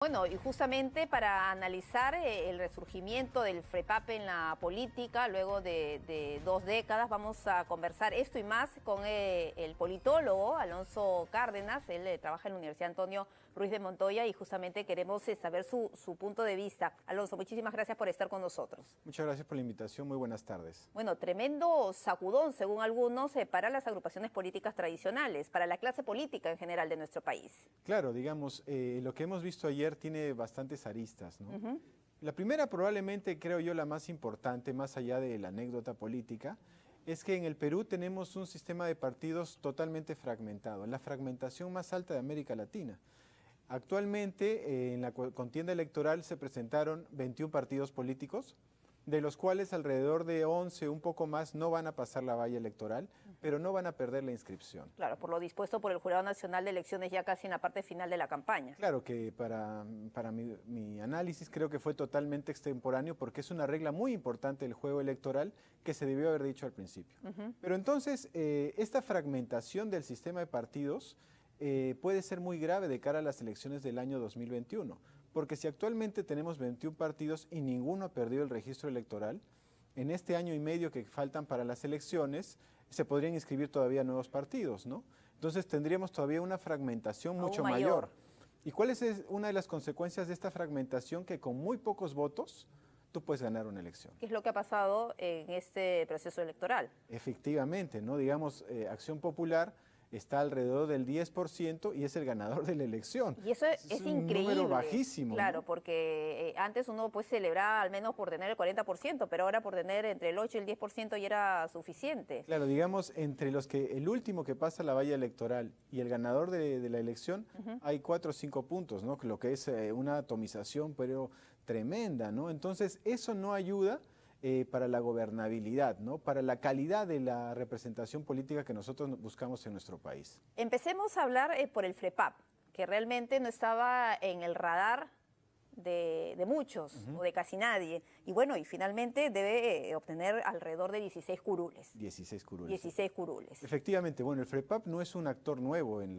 Bueno, y justamente para analizar el resurgimiento del FREPAP en la política, luego de 2 décadas, vamos a conversar esto y más con el politólogo Alonso Cárdenas. Él trabaja en la Universidad Antonio Ruiz de Montoya y justamente queremos saber su punto de vista. Alonso, muchísimas gracias por estar con nosotros. Muchas gracias por la invitación, muy buenas tardes. Bueno, tremendo sacudón, según algunos, para las agrupaciones políticas tradicionales, para la clase política en general de nuestro país. Claro, digamos, lo que hemos visto ayer tiene bastantes aristas, ¿no? La primera, probablemente, creo yo, la más importante, más allá de la anécdota política, es que en el Perú tenemos un sistema de partidos totalmente fragmentado, la fragmentación más alta de América Latina. Actualmente, en la contienda electoral se presentaron 21 partidos políticos, de los cuales alrededor de 11, un poco más, no van a pasar la valla electoral, pero no van a perder la inscripción. Claro, por lo dispuesto por el Jurado Nacional de Elecciones ya casi en la parte final de la campaña. Claro que para mi análisis creo que fue totalmente extemporáneo porque es una regla muy importante del juego electoral que se debió haber dicho al principio. Pero entonces, esta fragmentación del sistema de partidos puede ser muy grave de cara a las elecciones del año 2021. Porque si actualmente tenemos 21 partidos y ninguno ha perdido el registro electoral, en este año y medio que faltan para las elecciones, se podrían inscribir todavía nuevos partidos, ¿no? Entonces tendríamos todavía una fragmentación mucho mayor. ¿Y cuál es una de las consecuencias de esta fragmentación? Que con muy pocos votos tú puedes ganar una elección. ¿Qué es lo que ha pasado en este proceso electoral? Efectivamente, ¿no? Digamos, Acción Popular está alrededor del 10% y es el ganador de la elección. Y eso es increíble. Un número bajísimo. Claro, ¿no? Porque antes uno pues celebraba al menos por tener el 40%, pero ahora por tener entre el 8 y el 10% ya era suficiente. Claro, digamos, entre los que el último que pasa la valla electoral y el ganador de la elección, hay 4 o 5 puntos, ¿no? Lo que es una atomización, pero tremenda, ¿no? Entonces, eso no ayuda para la gobernabilidad, ¿no? Para la calidad de la representación política que nosotros buscamos en nuestro país. Empecemos a hablar por el FREPAP, que realmente no estaba en el radar de muchos o de casi nadie. Y bueno, y finalmente debe obtener alrededor de 16 curules. 16 curules. 16 curules. Efectivamente, bueno, el FREPAP no es un actor nuevo en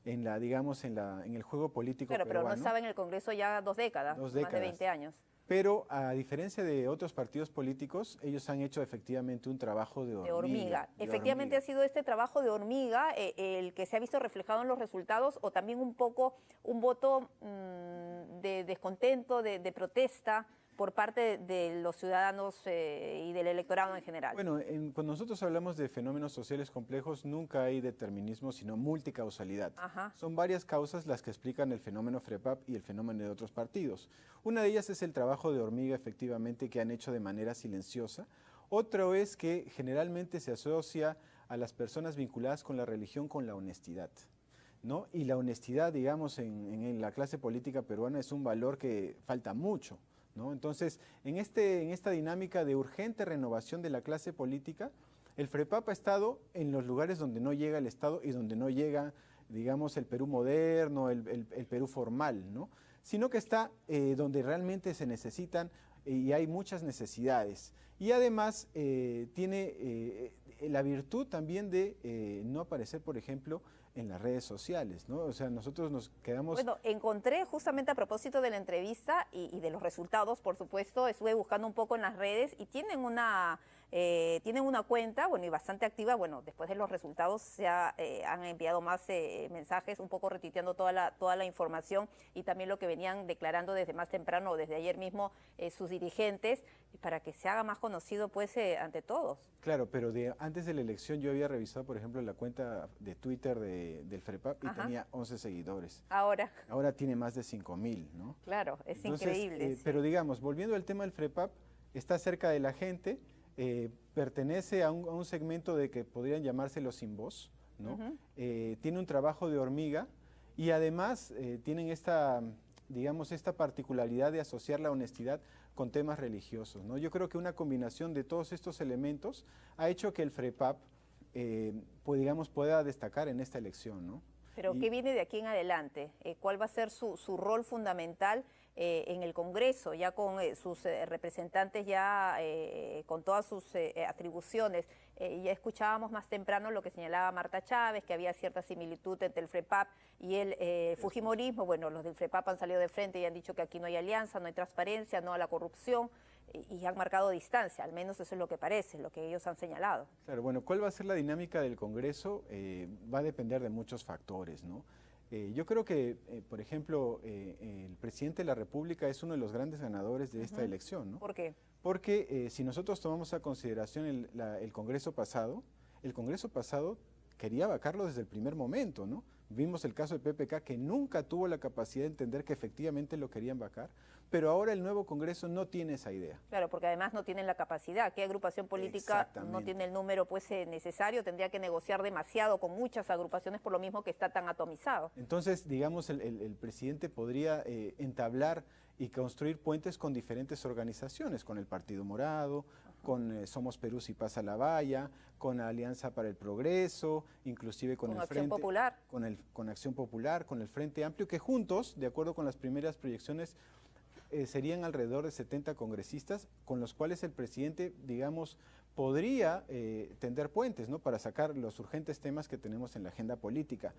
el juego político claro, peruano. Pero no estaba en el Congreso ya 2 décadas, más de 20 años. Pero a diferencia de otros partidos políticos, ellos han hecho efectivamente un trabajo de hormiga. Efectivamente ha sido este trabajo de hormiga el que se ha visto reflejado en los resultados o también un poco un voto de descontento, de protesta por parte de los ciudadanos y del electorado en general. Bueno, cuando nosotros hablamos de fenómenos sociales complejos, nunca hay determinismo, sino multicausalidad. Son varias causas las que explican el fenómeno FREPAP y el fenómeno de otros partidos. Una de ellas es el trabajo de hormiga, efectivamente, que han hecho de manera silenciosa. Otro es que generalmente se asocia a las personas vinculadas con la religión con la honestidad, ¿no? Y la honestidad, digamos, en la clase política peruana es un valor que falta mucho, ¿no? Entonces, en esta dinámica de urgente renovación de la clase política, el FREPAP ha estado en los lugares donde no llega el Estado y donde no llega, digamos, el Perú moderno, el Perú formal, ¿no? Sino que está donde realmente se necesitan y hay muchas necesidades. Y además tiene la virtud también de no aparecer, por ejemplo, en las redes sociales, ¿no? O sea, nosotros nos quedamos... Bueno, encontré justamente a propósito de la entrevista y de los resultados, por supuesto, estuve buscando un poco en las redes y tienen una cuenta, bueno, y bastante activa. Bueno, después de los resultados se han enviado más mensajes, un poco retuiteando toda la información y también lo que venían declarando desde más temprano, desde ayer mismo, sus dirigentes, para que se haga más conocido, pues, ante todos. Claro, pero antes de la elección yo había revisado, por ejemplo, la cuenta de Twitter del FREPAP y tenía 11 seguidores. Ahora tiene más de 5,000, ¿no? Claro, es increíble. Sí. Pero digamos, volviendo al tema del FREPAP, está cerca de la gente, pertenece a un segmento de que podrían llamarse los sin voz, ¿no? Tiene un trabajo de hormiga y además tienen esta particularidad de asociar la honestidad con temas religiosos, ¿no? Yo creo que una combinación de todos estos elementos ha hecho que el FREPAP pueda destacar en esta elección, ¿no? Pero ¿qué viene de aquí en adelante? ¿Cuál va a ser su rol fundamental en el Congreso, ya con sus representantes, ya con todas sus atribuciones? Ya escuchábamos más temprano lo que señalaba Marta Chávez, que había cierta similitud entre el FREPAP y el Fujimorismo. Bueno, los del FREPAP han salido de frente y han dicho que aquí no hay alianza, no hay transparencia, no a la corrupción, y han marcado distancia, al menos eso es lo que parece, lo que ellos han señalado. Claro, bueno, ¿cuál va a ser la dinámica del Congreso? Va a depender de muchos factores, ¿no? Yo creo que, por ejemplo, el presidente de la República es uno de los grandes ganadores de esta elección, ¿no? ¿Por qué? Porque si nosotros tomamos a consideración el Congreso pasado quería vacarlo desde el primer momento, ¿no? Vimos el caso de PPK, que nunca tuvo la capacidad de entender que efectivamente lo querían vacar, pero ahora el nuevo Congreso no tiene esa idea. Claro, porque además no tienen la capacidad. ¿Qué agrupación política no tiene el número necesario? Tendría que negociar demasiado con muchas agrupaciones por lo mismo que está tan atomizado. Entonces, digamos, el presidente podría entablar y construir puentes con diferentes organizaciones, con el Partido Morado, con Somos Perú si pasa la valla, con Alianza para el Progreso, inclusive con el Acción Frente Popular. Con Acción Popular, con el Frente Amplio, que juntos, de acuerdo con las primeras proyecciones, serían alrededor de 70 congresistas, con los cuales el presidente, digamos, podría tender puentes, ¿no?, para sacar los urgentes temas que tenemos en la agenda política.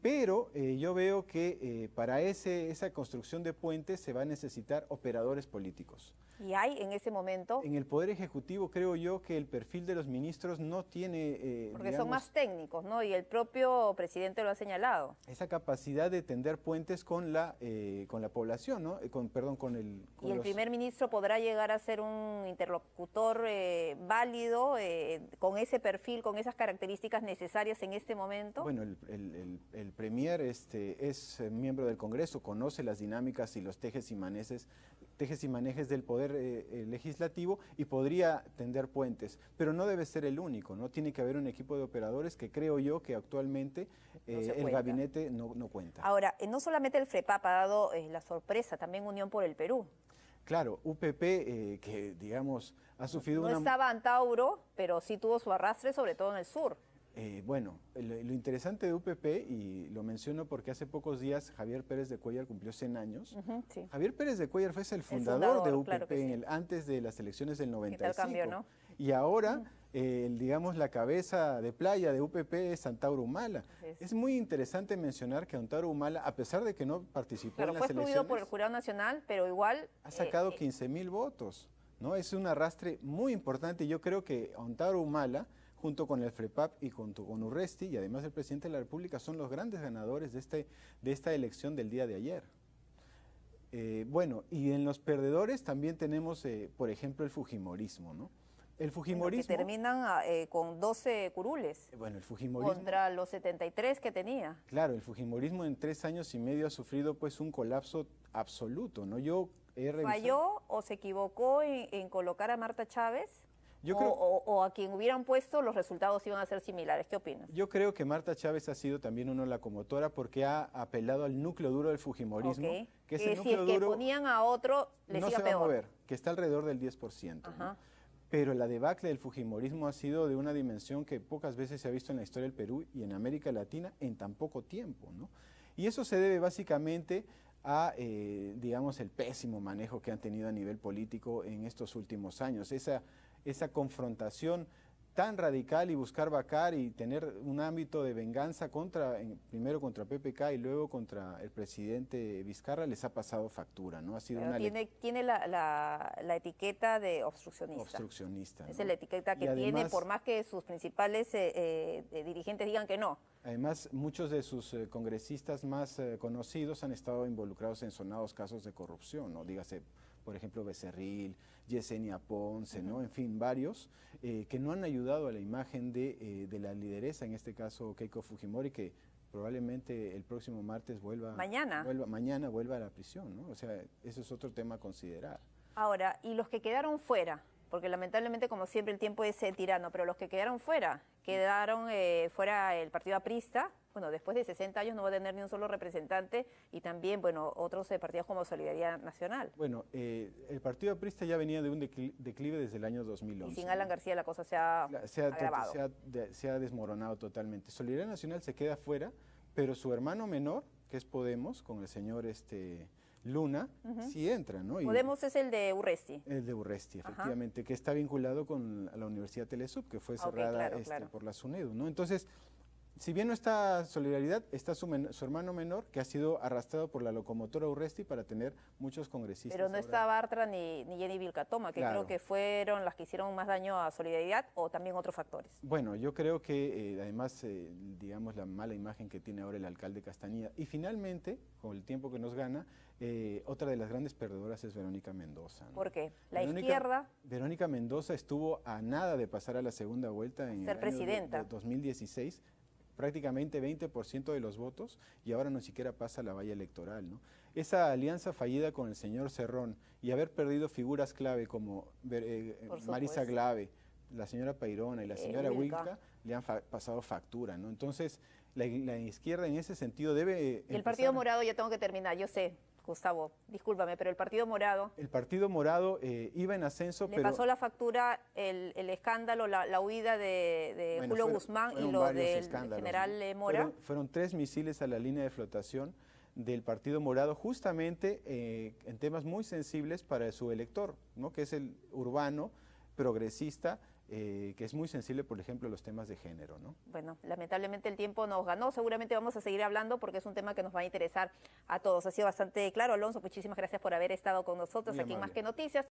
Pero yo veo que para esa construcción de puentes se va a necesitar operadores políticos. ¿Y hay en ese momento? En el Poder Ejecutivo creo yo que el perfil de los ministros no tiene, porque digamos, son más técnicos, ¿no? Y el propio presidente lo ha señalado. esa capacidad de tender puentes con la población, ¿no? ¿Y el primer ministro podrá llegar a ser un interlocutor válido, con ese perfil, con esas características necesarias en este momento? Bueno, el premier es miembro del Congreso, conoce las dinámicas y los tejes y manejes del Poder Legislativo y podría tender puentes, pero no debe ser el único, ¿no? Tiene que haber un equipo de operadores que creo yo que actualmente el gabinete no cuenta. Ahora, no solamente el FREPAP ha dado la sorpresa, también Unión por el Perú. Claro, UPP, que digamos ha sufrido no estaba Antauro, pero sí tuvo su arrastre, sobre todo en el sur. Bueno, lo interesante de UPP, y lo menciono porque hace pocos días Javier Pérez de Cuéllar cumplió 100 años. Sí. Javier Pérez de Cuéllar fue el fundador de UPP, claro que sí, antes de las elecciones del 95. ¿Qué tal cambio, no? Y ahora, digamos, la cabeza de playa de UPP es Antauro Humala. Es muy interesante mencionar que Antauro Humala, a pesar de que no participó en las elecciones, fue excluido por el Jurado Nacional, pero igual ha sacado 15.000 votos, ¿no? Es un arrastre muy importante y yo creo que Antauro Humala, junto con el FREPAP y con Urresti, y además el presidente de la República, son los grandes ganadores de esta elección del día de ayer. Bueno, y en los perdedores también tenemos, por ejemplo, el fujimorismo, ¿no? El fujimorismo... que terminan con 12 curules. Bueno, el fujimorismo... Contra los 73 que tenía. Claro, el fujimorismo en 3 años y medio ha sufrido pues un colapso absoluto, ¿no? Yo he revisado... ¿Falló o se equivocó en colocar a Marta Chávez? Yo creo, o a quien hubieran puesto, los resultados iban a ser similares. ¿Qué opinas? Yo creo que Marta Chávez ha sido también una locomotora porque ha apelado al núcleo duro del fujimorismo. Que ese núcleo duro, que ponían a otro, les iba peor. No se va a mover, que está alrededor del 10%. ¿No? Pero la debacle del fujimorismo ha sido de una dimensión que pocas veces se ha visto en la historia del Perú y en América Latina en tan poco tiempo, ¿no? Y eso se debe básicamente a, digamos, el pésimo manejo que han tenido a nivel político en estos últimos años. Esa confrontación tan radical y buscar vacar y tener un ámbito de venganza primero contra PPK y luego contra el presidente Vizcarra les ha pasado factura, ¿no? Ha sido tiene la etiqueta de obstruccionista. Obstruccionista, ¿no? Esa es la etiqueta que tiene, por más que sus principales dirigentes digan que no. Además, muchos de sus congresistas más conocidos han estado involucrados en sonados casos de corrupción, ¿no? Dígase, por ejemplo, Becerril, Yesenia Ponce, ¿no? En fin, varios que no han ayudado a la imagen de la lideresa, en este caso Keiko Fujimori, que probablemente el próximo martes mañana vuelva a la prisión, ¿no? O sea, eso es otro tema a considerar. Ahora, y los que quedaron fuera, porque lamentablemente, como siempre, el tiempo es tirano, pero los que quedaron fuera el partido aprista. Bueno, después de 60 años no va a tener ni un solo representante, y también, bueno, otros partidos como Solidaridad Nacional. Bueno, el partido aprista ya venía de un declive desde el año 2011. Y sin Alan García la cosa se ha agravado. Se ha desmoronado totalmente. Solidaridad Nacional se queda fuera, pero su hermano menor, que es Podemos, con el señor Luna, sí entra, ¿no? Podemos es el de Urresti. El de Urresti, efectivamente, que está vinculado con la Universidad Telesub, que fue cerrada por la SUNEDU, ¿no? Entonces, si bien no está Solidaridad, está su hermano menor, que ha sido arrastrado por la locomotora Urresti para tener muchos congresistas. Pero no está Bartra ni Jenny Vilcatoma, que creo que fueron las que hicieron más daño a Solidaridad, o también otros factores. Bueno, yo creo que además, digamos, la mala imagen que tiene ahora el alcalde Castañeda. Y finalmente, con el tiempo que nos gana, otra de las grandes perdedoras es Verónica Mendoza, ¿no? ¿Por qué? Izquierda. Verónica Mendoza estuvo a nada de pasar a la segunda vuelta en ser presidenta. De 2016. Prácticamente 20% de los votos y ahora no siquiera pasa la valla electoral, ¿no? Esa alianza fallida con el señor Cerrón y haber perdido figuras clave como Marisa Glave, la señora Peirona y la señora Wilca le han pasado factura, ¿no? Entonces, la izquierda en ese sentido debe... Y el Partido Morado, ya tengo que terminar, yo sé, Gustavo, discúlpame, pero el Partido Morado... El Partido Morado iba en ascenso, pero... Le pasó la factura, el escándalo, la huida de Julio Guzmán y lo del general Mora. Fueron 3 misiles a la línea de flotación del Partido Morado, justamente en temas muy sensibles para su elector, ¿no? Que es el urbano, progresista, que es muy sensible, por ejemplo, a los temas de género, ¿no? Bueno, lamentablemente el tiempo nos ganó, seguramente vamos a seguir hablando porque es un tema que nos va a interesar a todos. Ha sido bastante claro, Alonso, muchísimas gracias por haber estado con nosotros aquí en Más que Noticias.